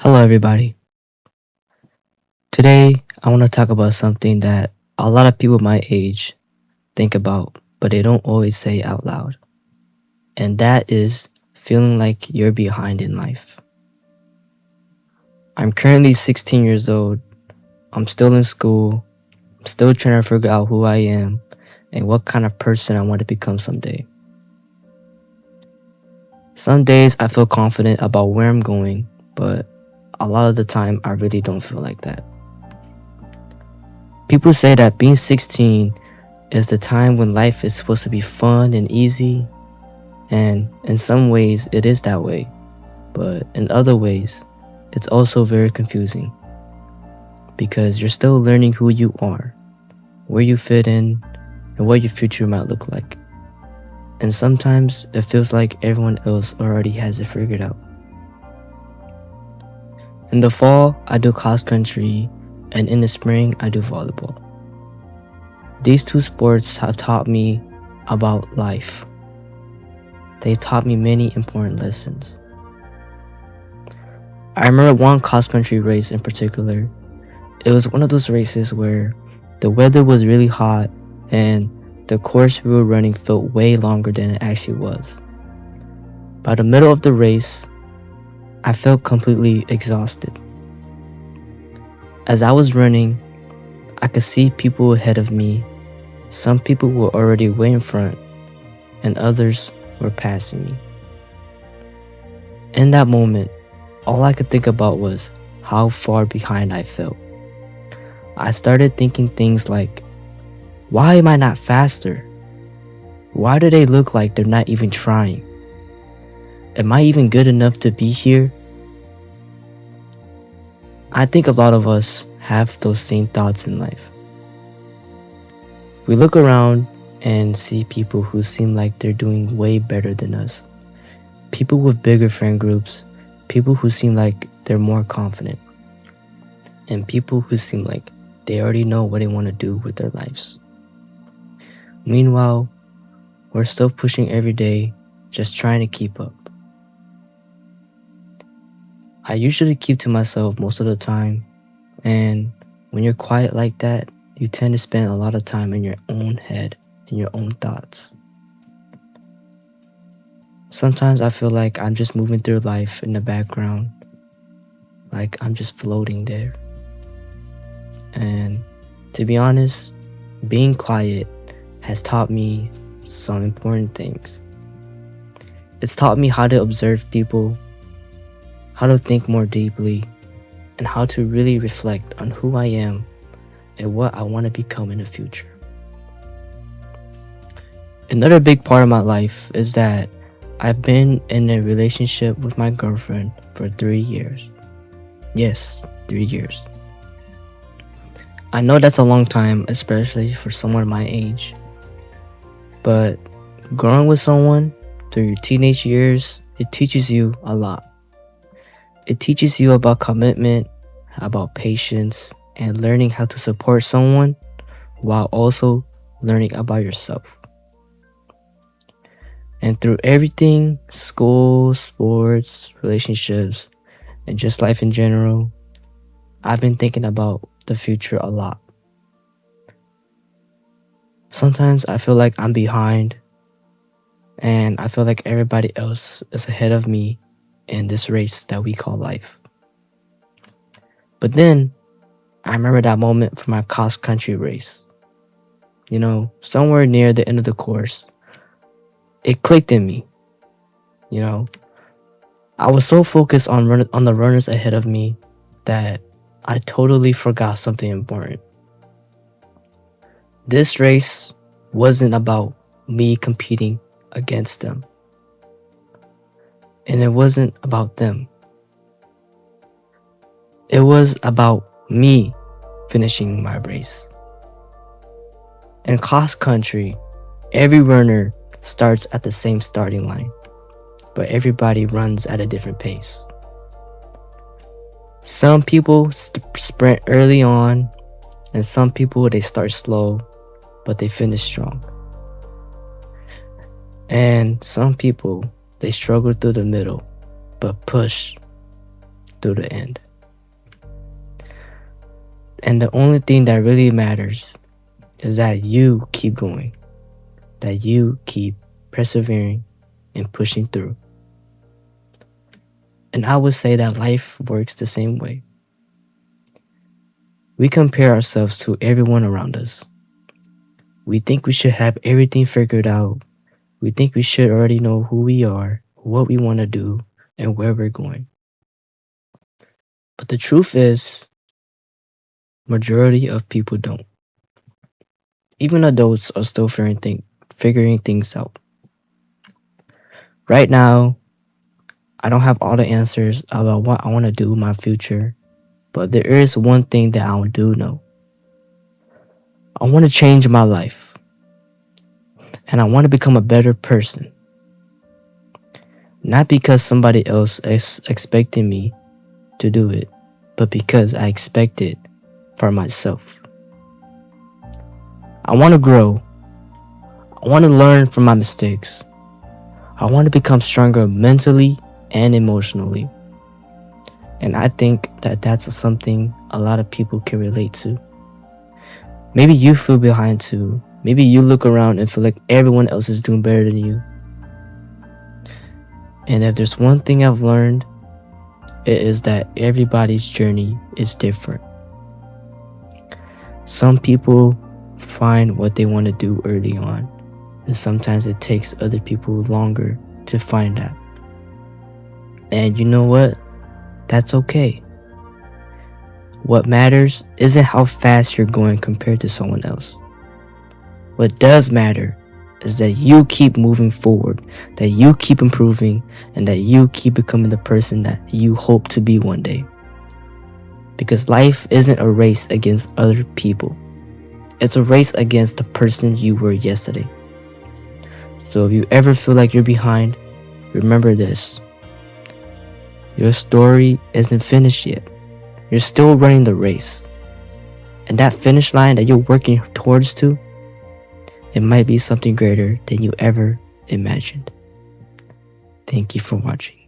Hello, everybody. Today, I want to talk about something that a lot of people my age think about, but they don't always say out loud. And that is feeling like you're behind in life. I'm currently 16 years old. I'm still in school. I'm still trying to figure out who I am and what kind of person I want to become someday. Some days I feel confident about where I'm going, but a lot of the time I really don't feel like that. People say that being 16 is the time when life is supposed to be fun and easy, and in some ways it is that way, but in other ways it's also very confusing because you're still learning who you are, where you fit in, and what your future might look like. And sometimes it feels like everyone else already has it figured out. In the fall, I do cross country, and in the spring, I do volleyball. These two sports have taught me about life. They taught me many important lessons. I remember one cross country race in particular. It was one of those races where the weather was really hot and the course we were running felt way longer than it actually was. By the middle of the race, I felt completely exhausted. As I was running, I could see people ahead of me. Some people were already way in front, and others were passing me. In that moment, all I could think about was how far behind I felt. I started thinking things like, why am I not faster? Why do they look like they're not even trying? Am I even good enough to be here? I think a lot of us have those same thoughts in life. We look around and see people who seem like they're doing way better than us. People with bigger friend groups, people who seem like they're more confident, and people who seem like they already know what they want to do with their lives. Meanwhile, we're still pushing every day, just trying to keep up. I usually keep to myself most of the time, and when you're quiet like that, you tend to spend a lot of time in your own head and your own thoughts. Sometimes I feel like I'm just moving through life in the background, like I'm just floating there. And to be honest, being quiet has taught me some important things. It's taught me how to observe people, how to think more deeply, and how to really reflect on who I am and what I want to become in the future. Another big part of my life is that I've been in a relationship with my girlfriend for 3 years. Yes, 3 years. I know that's a long time, especially for someone my age. But growing with someone through your teenage years, it teaches you a lot. It teaches you about commitment, about patience, and learning how to support someone while also learning about yourself. And through everything, school, sports, relationships, and just life in general, I've been thinking about the future a lot. Sometimes I feel like I'm behind, and I feel like everybody else is ahead of me in this race that we call life. But then, I remember that moment from my cross country race. Somewhere near the end of the course, it clicked in me. I was so focused on the runners ahead of me that I totally forgot something important. This race wasn't about me competing against them. And it wasn't about them. It was about me finishing my race. In cross country, every runner starts at the same starting line, but everybody runs at a different pace. Some people sprint early on, and some people they start slow, but they finish strong. And some people they struggle through the middle, but push through the end. And the only thing that really matters is that you keep going, that you keep persevering and pushing through. And I would say that life works the same way. We compare ourselves to everyone around us. We think we should have everything figured out. We think we should already know who we are, what we want to do, and where we're going. But the truth is, majority of people don't. Even adults are still figuring things out. Right now, I don't have all the answers about what I want to do in my future, but there is one thing that I do know. I want to change my life, and I want to become a better person. Not because somebody else is expecting me to do it, but because I expect it for myself. I want to grow. I want to learn from my mistakes. I want to become stronger mentally and emotionally. And I think that that's something a lot of people can relate to. Maybe you feel behind too. Maybe you look around and feel like everyone else is doing better than you. And if there's one thing I've learned, it is that everybody's journey is different. Some people find what they want to do early on, and sometimes it takes other people longer to find that. And you know what? That's okay. What matters isn't how fast you're going compared to someone else. What does matter is that you keep moving forward, that you keep improving, and that you keep becoming the person that you hope to be one day. Because life isn't a race against other people. It's a race against the person you were yesterday. So if you ever feel like you're behind, remember this. Your story isn't finished yet. You're still running the race. And that finish line that you're working towards to, it might be something greater than you ever imagined. Thank you for watching.